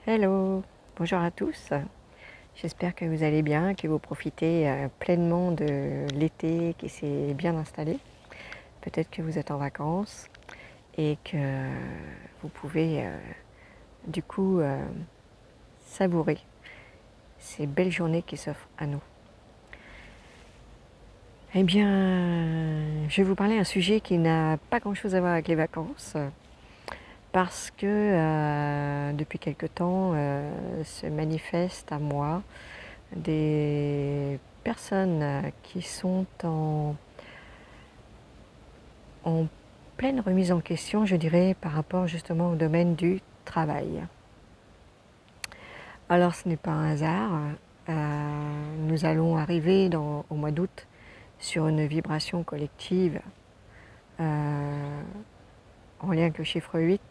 Hello, bonjour à tous. J'espère que vous allez bien, que vous profitez pleinement de l'été qui s'est bien installé. Peut-être que vous êtes en vacances et que vous pouvez du coup savourer ces belles journées qui s'offrent à nous. Eh bien, je vais vous parler d'un sujet qui n'a pas grand-chose à voir avec les vacances. Parce que depuis quelque temps se manifestent à moi des personnes qui sont en pleine remise en question, je dirais, par rapport justement au domaine du travail. Alors ce n'est pas un hasard, nous allons arriver au mois d'août sur une vibration collective en lien avec le chiffre 8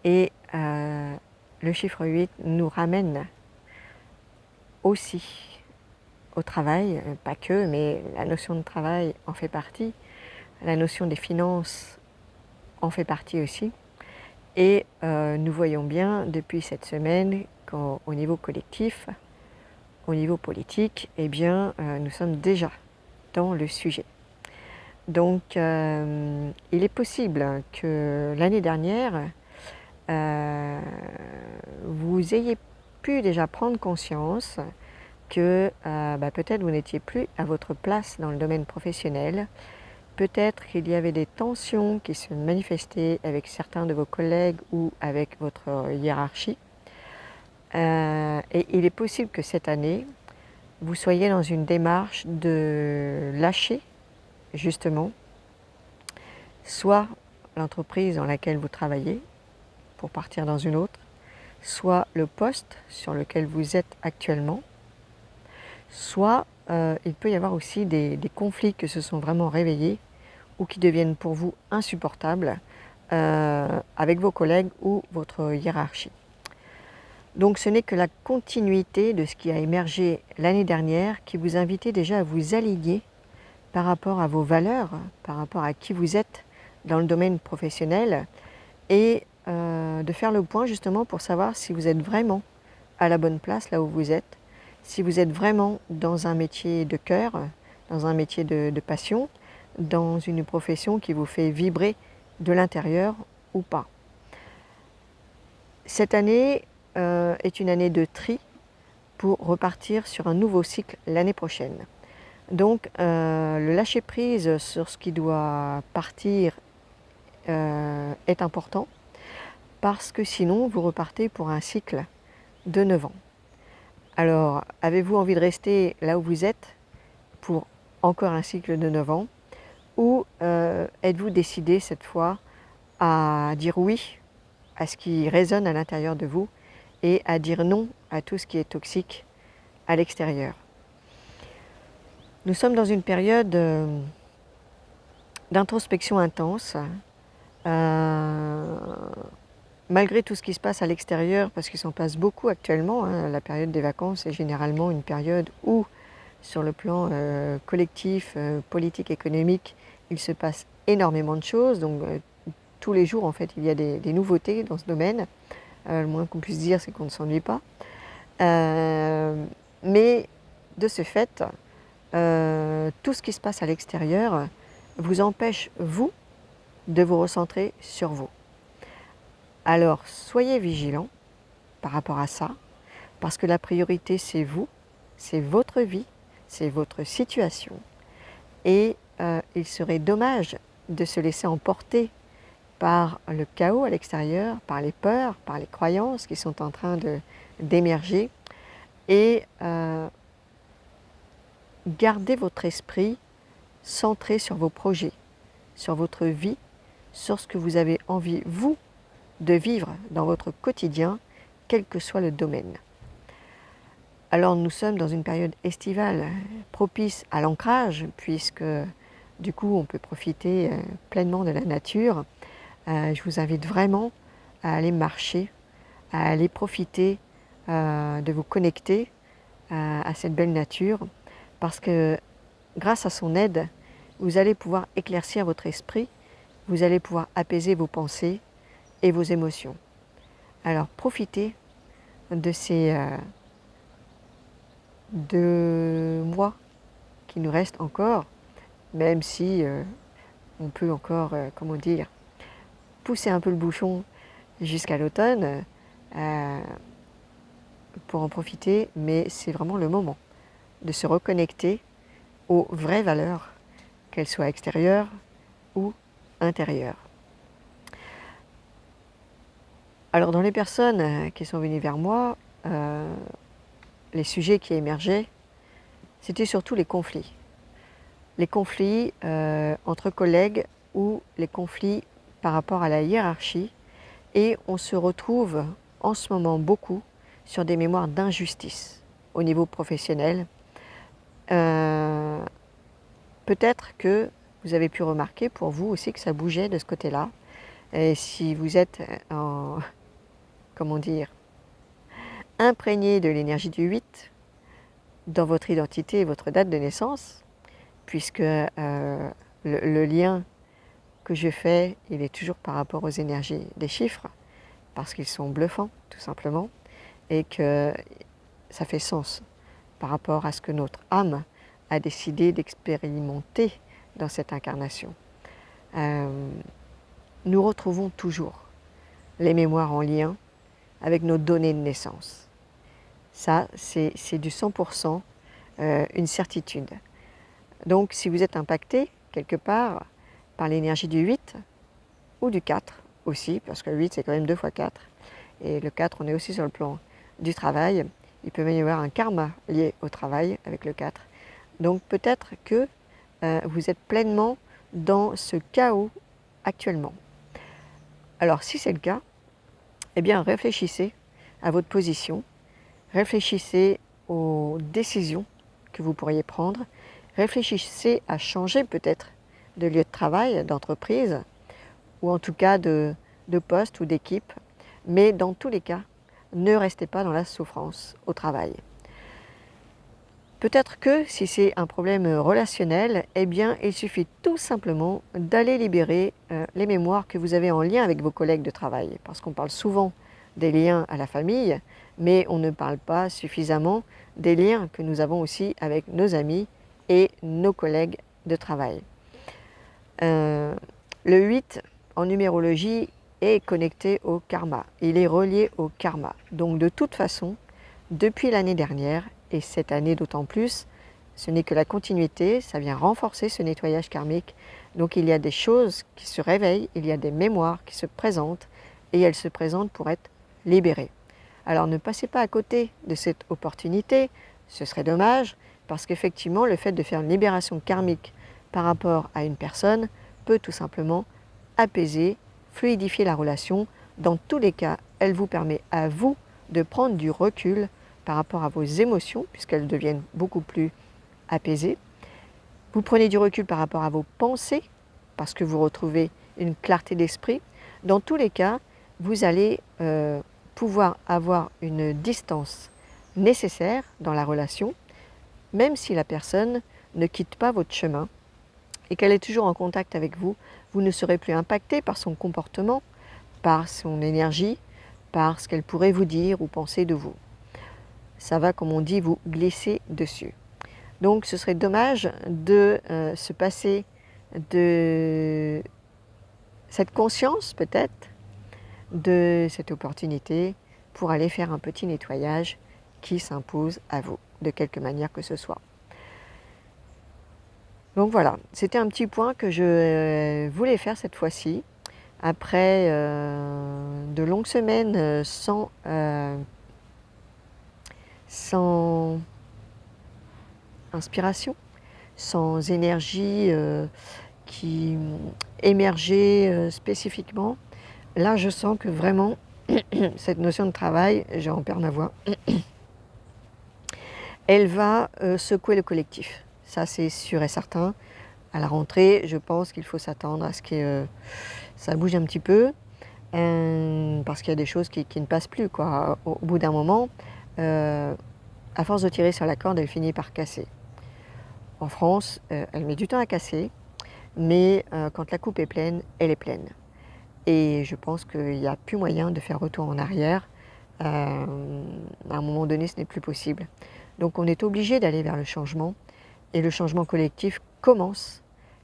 et le chiffre 8 nous ramène aussi au travail, pas que, mais la notion de travail en fait partie, la notion des finances en fait partie aussi. Et nous voyons bien depuis cette semaine qu'au niveau collectif, au niveau politique, eh bien, nous sommes déjà dans le sujet. Donc, il est possible que l'année dernière, vous ayez pu déjà prendre conscience que peut-être vous n'étiez plus à votre place dans le domaine professionnel. Peut-être qu'il y avait des tensions qui se manifestaient avec certains de vos collègues ou avec votre hiérarchie. Et il est possible que cette année, vous soyez dans une démarche de lâcher, justement, soit l'entreprise dans laquelle vous travaillez pour partir dans une autre, soit le poste sur lequel vous êtes actuellement, soit il peut y avoir aussi des conflits qui se sont vraiment réveillés ou qui deviennent pour vous insupportables avec vos collègues ou votre hiérarchie. Donc ce n'est que la continuité de ce qui a émergé l'année dernière qui vous invitait déjà à vous aligner par rapport à vos valeurs, par rapport à qui vous êtes dans le domaine professionnel et de faire le point justement pour savoir si vous êtes vraiment à la bonne place là où vous êtes, si vous êtes vraiment dans un métier de cœur, dans un métier de passion, dans une profession qui vous fait vibrer de l'intérieur ou pas. Cette année est une année de tri pour repartir sur un nouveau cycle l'année prochaine. Donc le lâcher-prise sur ce qui doit partir est important parce que sinon vous repartez pour un cycle de 9 ans. Alors avez-vous envie de rester là où vous êtes pour encore un cycle de 9 ans ou êtes-vous décidé cette fois à dire oui à ce qui résonne à l'intérieur de vous et à dire non à tout ce qui est toxique à l'extérieur? Nous sommes dans une période d'introspection intense, malgré tout ce qui se passe à l'extérieur, parce qu'il s'en passe beaucoup actuellement. La période des vacances est généralement une période où, sur le plan collectif, politique, économique, il se passe énormément de choses. Donc tous les jours, en fait, il y a des nouveautés dans ce domaine. Le moins qu'on puisse dire, c'est qu'on ne s'ennuie pas. Mais de ce fait, tout ce qui se passe à l'extérieur vous empêche, vous, de vous recentrer sur vous. Alors, soyez vigilants par rapport à ça, parce que la priorité, c'est vous, c'est votre vie, c'est votre situation. Et il serait dommage de se laisser emporter par le chaos à l'extérieur, par les peurs, par les croyances qui sont en train d'émerger. Et gardez votre esprit centré sur vos projets, sur votre vie, sur ce que vous avez envie, vous, de vivre dans votre quotidien, quel que soit le domaine. Alors nous sommes dans une période estivale propice à l'ancrage, puisque du coup on peut profiter pleinement de la nature. Je vous invite vraiment à aller marcher, à aller profiter, de vous connecter à cette belle nature, parce que grâce à son aide, vous allez pouvoir éclaircir votre esprit, vous allez pouvoir apaiser vos pensées et vos émotions. Alors profitez de ces 2 mois qui nous restent encore, même si on peut encore, comment dire, pousser un peu le bouchon jusqu'à l'automne pour en profiter, mais c'est vraiment le moment de se reconnecter aux vraies valeurs, qu'elles soient extérieures ou intérieures. Alors dans les personnes qui sont venues vers moi, les sujets qui émergeaient, c'était surtout les conflits. Les conflits entre collègues ou les conflits par rapport à la hiérarchie. Et on se retrouve en ce moment beaucoup sur des mémoires d'injustice au niveau professionnel. Peut-être que vous avez pu remarquer pour vous aussi que ça bougeait de ce côté-là. Et si vous êtes comment dire, imprégné de l'énergie du 8 dans votre identité et votre date de naissance, puisque le lien que je fais, il est toujours par rapport aux énergies des chiffres, parce qu'ils sont bluffants, tout simplement, et que ça fait sens par rapport à ce que notre âme a décidé d'expérimenter dans cette incarnation. Nous retrouvons toujours les mémoires en lien avec nos données de naissance. Ça, c'est du 100% une certitude. Donc, si vous êtes impacté quelque part par l'énergie du 8 ou du 4 aussi, parce que le 8 c'est quand même 2 fois 4, et le 4 on est aussi sur le plan du travail, il peut même y avoir un karma lié au travail avec le 4. Donc peut-être que vous êtes pleinement dans ce chaos actuellement. Alors si c'est le cas, eh bien réfléchissez à votre position, réfléchissez aux décisions que vous pourriez prendre, réfléchissez à changer peut-être de lieu de travail, d'entreprise, ou en tout cas de poste ou d'équipe, mais dans tous les cas, ne restez pas dans la souffrance au travail. Peut-être que si c'est un problème relationnel, eh bien il suffit tout simplement d'aller libérer les mémoires que vous avez en lien avec vos collègues de travail, parce qu'on parle souvent des liens à la famille, mais on ne parle pas suffisamment des liens que nous avons aussi avec nos amis et nos collègues de travail. Le 8 en numérologie est connecté au karma, il est relié au karma. Donc de toute façon, depuis l'année dernière, et cette année d'autant plus, ce n'est que la continuité, ça vient renforcer ce nettoyage karmique. Donc il y a des choses qui se réveillent, il y a des mémoires qui se présentent, et elles se présentent pour être libérées. Alors ne passez pas à côté de cette opportunité, ce serait dommage, parce qu'effectivement le fait de faire une libération karmique par rapport à une personne peut tout simplement apaiser, fluidifier la relation. Dans tous les cas, elle vous permet à vous de prendre du recul par rapport à vos émotions, puisqu'elles deviennent beaucoup plus apaisées. Vous prenez du recul par rapport à vos pensées, parce que vous retrouvez une clarté d'esprit. Dans tous les cas, vous allez pouvoir avoir une distance nécessaire dans la relation, même si la personne ne quitte pas votre chemin et qu'elle est toujours en contact avec vous, vous ne serez plus impacté par son comportement, par son énergie, par ce qu'elle pourrait vous dire ou penser de vous. Ça va, comme on dit, vous glisser dessus. Donc ce serait dommage de se passer de cette conscience peut-être, de cette opportunité pour aller faire un petit nettoyage qui s'impose à vous, de quelque manière que ce soit. Donc voilà, c'était un petit point que je voulais faire cette fois-ci, après de longues semaines sans inspiration, sans énergie qui émergeait spécifiquement. Là, je sens que vraiment, cette notion de travail, j'en perds ma voix, elle va secouer le collectif. Ça, c'est sûr et certain. À la rentrée, je pense qu'il faut s'attendre à ce que ça bouge un petit peu, parce qu'il y a des choses qui ne passent plus, quoi. Au bout d'un moment, à force de tirer sur la corde, elle finit par casser. En France, elle met du temps à casser, mais quand la coupe est pleine, elle est pleine. Et je pense qu'il n'y a plus moyen de faire retour en arrière. à un moment donné, ce n'est plus possible. Donc on est obligé d'aller vers le changement, et le changement collectif commence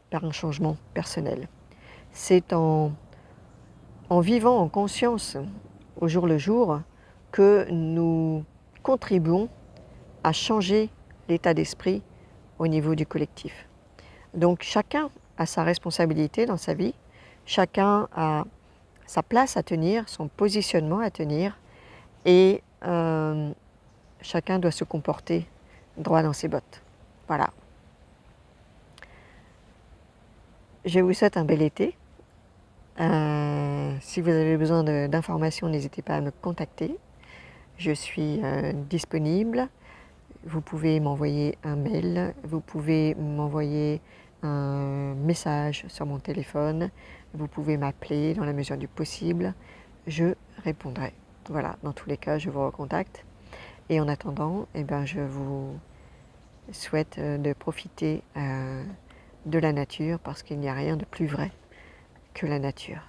par un changement personnel. C'est en vivant en conscience au jour le jour que nous contribuons à changer l'état d'esprit au niveau du collectif. Donc chacun a sa responsabilité dans sa vie, chacun a sa place à tenir, son positionnement à tenir, et chacun doit se comporter droit dans ses bottes. Voilà. Je vous souhaite un bel été. Si vous avez besoin d'informations, n'hésitez pas à me contacter. Je suis disponible. Vous pouvez m'envoyer un mail, vous pouvez m'envoyer un message sur mon téléphone, vous pouvez m'appeler dans la mesure du possible, je répondrai. Voilà, dans tous les cas, je vous recontacte. Et en attendant, eh ben, je vous souhaite de profiter de la nature, parce qu'il n'y a rien de plus vrai que la nature.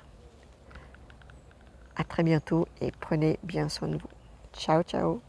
À très bientôt et prenez bien soin de vous. Ciao, ciao.